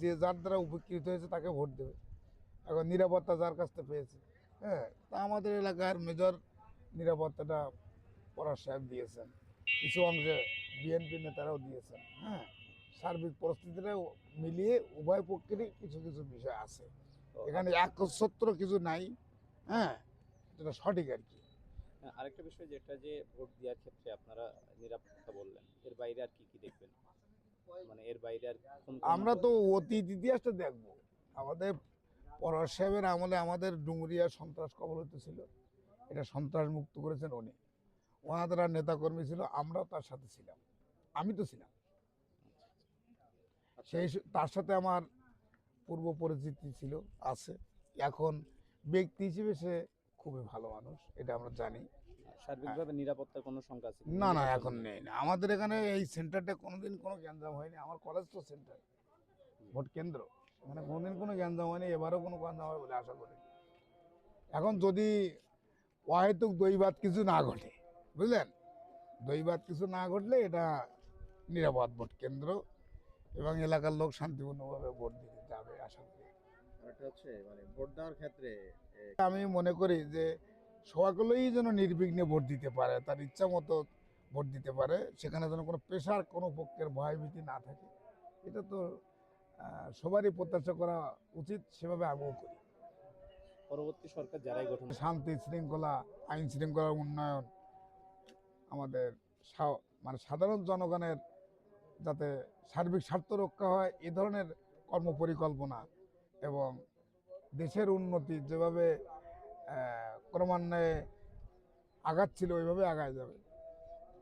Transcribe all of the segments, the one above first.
যে যার দ্বারা উপকৃত হয়েছে তাকে ভোট দেবে। এখন নিরাপত্তা যার কাছ থেকে পেয়েছে, হ্যাঁ, তা আমাদের এলাকার মেজর নিরাপত্তাটা পরাশ সাহেব দিয়েছেন, কিছু অংশে বিএনপি নেতারাও দিয়েছেন। হ্যাঁ, সার্বিক পরিস্থিতিটা মিলিয়ে উভয় পক্ষেরই কিছু কিছু বিষয় আছে, এখানে একচ্ছত্র কিছু নাই। হ্যাঁ, যেটা সঠিক আর কি। আরেকটা বিষয় যেটা যে ভোট দেওয়ার ক্ষেত্রে আপনারা নিরাপত্তা বললেন, এর বাইরে আর কি কি দেখবেন? মানে এর বাইরে আর কোন কোন আমরা তো অতীত ইতিহাসটা দেখবো। আমাদের পরাশ সাহেবের আমলে আমাদের ডুমুরিয়া সন্ত্রাস কবলিত ছিল, এটা সন্ত্রাস মুক্ত করেছেন উনি। ওনাদের নেতাকর্মী ছিল, আমরাও তার সাথে ছিলাম, আমি তো ছিলাম। সেই তার সাথে আমার পূর্ব পরিচিতি ছিল, আছে। এখন ব্যক্তি হিসেবে সে খুবই ভালো মানুষ, এটা আমরা জানি। সার্বিকভাবে নিরাপত্তার কোনো শঙ্কা আছে কি? না না, এখন নেই না। আমাদের এখানে এই সেন্টারটা কোনোদিন কোনো গ্যাঞ্জাম হয়নি। আমার কলেজ তো সেন্টার, ভোট কেন্দ্র, এখানে কোনোদিন কোনো গ্যাঞ্জাম হয়নি, এবারও কোনো গ্যাঞ্জাম হবে বলে আশা করি। এখন যদি অহেতুক দৈবাত কিছু না ঘটে, বুঝলেন, দৈবাত কিছু না ঘটলে এটা নিরাপদ ভোট কেন্দ্র এবং এলাকার লোক শান্তিপূর্ণভাবে ভোট দিতে যাবে আশা করি। আরেকটা হচ্ছে মানে ভোট দেওয়ার ক্ষেত্রে আমি মনে করি যে সকলেই যেন নির্বিঘ্নে ভোট দিতে পারে, তার ইচ্ছা মতো ভোট দিতে পারে, সেখানে যেন কোনো পেশার কোনো পক্ষের ভয়ভীতি না থাকে। এটা তো সবারই প্রত্যাশা করা উচিত, সেভাবে আমিও করি। পরবর্তী সরকার যারাই গঠন শান্তি শৃঙ্খলা, আইন শৃঙ্খলার উন্নয়ন, আমাদের মানে সাধারণ জনগণের যাতে সার্বিক স্বার্থ রক্ষা হয়, এ ধরনের কর্মপরিকল্পনা এবং দেশের উন্নতি যেভাবে ক্রমান্বয়ে আগাচ্ছিল ওইভাবে আগায় যাবে,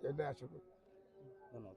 এটাই আশা করি। ধন্যবাদ।